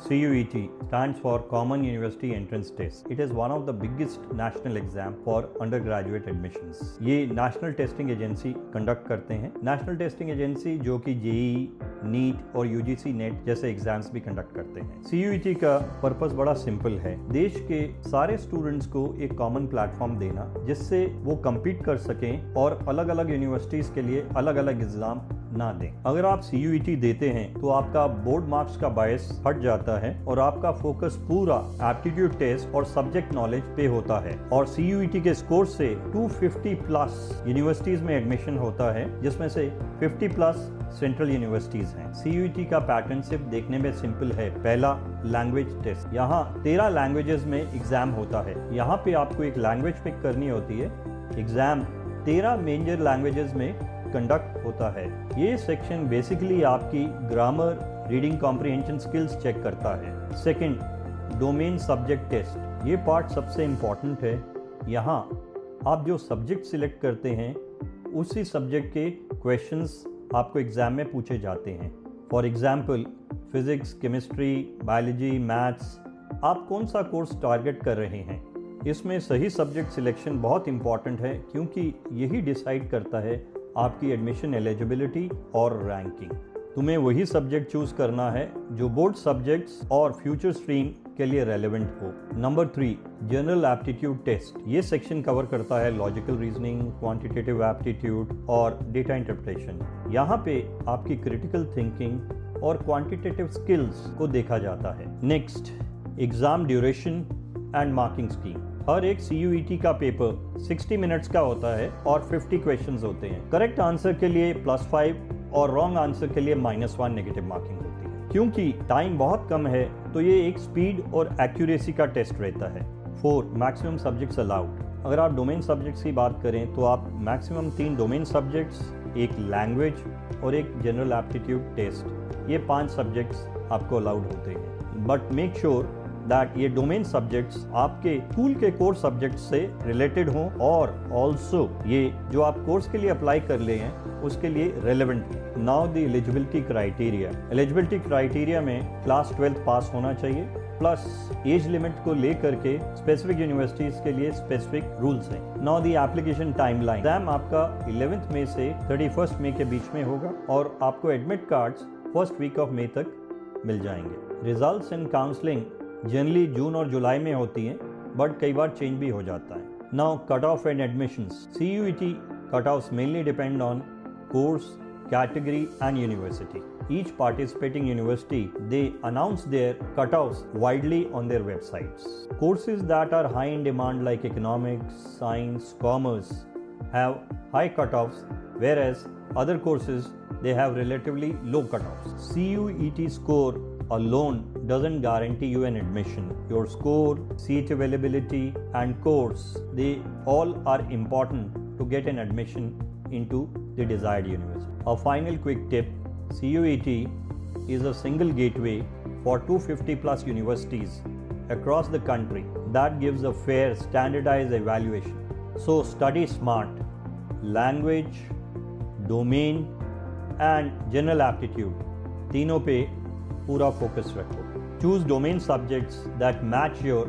CUET stands for Common University Entrance Test. It is one of the biggest national exam for undergraduate admissions. ये national testing agency conduct करते हैं। National testing agency जो कि JEE, NEET और UGC net जैसे exams भी conduct करते हैं। CUET का पर्पस बड़ा सिंपल है, देश के सारे स्टूडेंट्स को एक कॉमन प्लेटफॉर्म देना जिससे वो कम्पीट कर सकें और अलग अलग यूनिवर्सिटीज के लिए अलग अलग एग्जाम ना दें। अगर आप CUET देते हैं तो आपका बोर्ड मार्क्स का बायस हट जाता है और आपका फोकस पूरा एप्टीट्यूड टेस्ट और सब्जेक्ट नॉलेज पे होता है। और CUET के स्कोर से 250 प्लस यूनिवर्सिटीज में एडमिशन होता है, जिसमें से 50 प्लस सेंट्रल यूनिवर्सिटीज हैं। CUET का पैटर्न सिर्फ देखने में सिंपल है। पहला, लैंग्वेज टेस्ट। यहाँ 13 लैंग्वेजेस में एग्जाम होता है। यहाँ पे आपको एक लैंग्वेज पिक करनी होती है। एग्जाम 13 मेजर लैंग्वेजेस में कंडक्ट होता है। ये सेक्शन बेसिकली आपकी grammar, reading comprehension skills check करता है। Second, domain subject test. ये पार्ट सबसे इम्पॉर्टेंट है। यहाँ आप जो सब्जेक्ट सिलेक्ट करते हैं उसी सब्जेक्ट के क्वेश्चंस आपको एग्जाम में पूछे जाते हैं। For example, physics, chemistry, biology, maths, आप कौन सा कोर्स टारगेट कर रहे हैं। इसमें सही सब्जेक्ट सिलेक्शन बहुत इंपॉर्टेंट है, क्योंकि यही डिसाइड करता है आपकी एडमिशन एलिजिबिलिटी और रैंकिंग। तुम्हें वही सब्जेक्ट चूज करना है जो बोर्ड सब्जेक्ट्स और फ्यूचर स्ट्रीम के लिए रेलेवेंट हो। Number 3, general aptitude test. ये सेक्शन कवर करता है लॉजिकल रीजनिंग, क्वांटिटेटिव एप्टीट्यूड और डेटा इंटरप्रिटेशन। यहाँ पे आपकी क्रिटिकल थिंकिंग और क्वांटिटेटिव स्किल्स को देखा जाता है। Next, exam duration and marking scheme. हर एक CUET का पेपर 60 मिनट्स का होता है और 50 क्वेश्चंस होते हैं। करेक्ट आंसर के लिए +5 और रॉन्ग आंसर के लिए -1 नेगेटिव मार्किंग होती है। क्योंकि टाइम बहुत कम है तो ये एक स्पीड और एक्यूरेसी का टेस्ट रहता है। 4, मैक्सिमम सब्जेक्ट्स अलाउड। अगर आप डोमेन सब्जेक्ट्स की बात करें तो आप मैक्सिमम 3 डोमेन सब्जेक्ट्स, एक लैंग्वेज और एक जनरल एप्टीट्यूड टेस्ट, ये 5 सब्जेक्ट्स आपको अलाउड होते हैं। बट मेक श्योर दैट ये डोमेन सब्जेक्ट्स आपके स्कूल के कोर्स सब्जेक्ट से रिलेटेड हों और ऑल्सो ये जो आप कोर्स के लिए अप्लाई कर ले हैं उसके लिए रेलेवेंट हो। Now the eligibility criteria. Eligibility criteria में क्लास 12th पास होना चाहिए, प्लस एज लिमिट को लेकर के स्पेसिफिक यूनिवर्सिटीज के लिए स्पेसिफिक रूल्स हैं। Now the application timeline. Exam आपका 11th मई से 31st मई के बीच में होगा और आपको admit cards first week of May तक मिल जाएंगे। रिजल्ट्स एंड काउंसलिंग जनरली जून और जुलाई में होती हैं, बट कई बार चेंज भी हो जाता है। Now cut off and admissions. CUET cut offs mainly depend on course, category and university. Each participating university, they announce their cutoffs widely on their websites. Courses that are high in demand like economics, science, commerce have high cutoffs, whereas other courses they have relatively low cutoffs. CUET score alone doesn't guarantee you an admission. Your score, seat availability and course, they all are important to get an admission into the desired university. A final quick tip, CUET is a single gateway for 250 plus universities across the country that gives a fair standardized evaluation. So study smart. Language, domain and general aptitude, तीनों पे पूरा focus रखो. Choose domain subjects that match your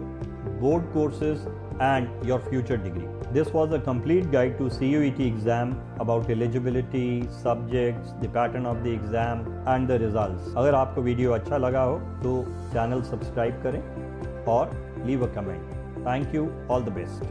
board courses and your future degree. This was a complete guide to CUET exam about eligibility, subjects, the pattern of the exam and the results. अगर आपको video अच्छा लगा हो तो channel subscribe करें और leave a comment. Thank you. All the best.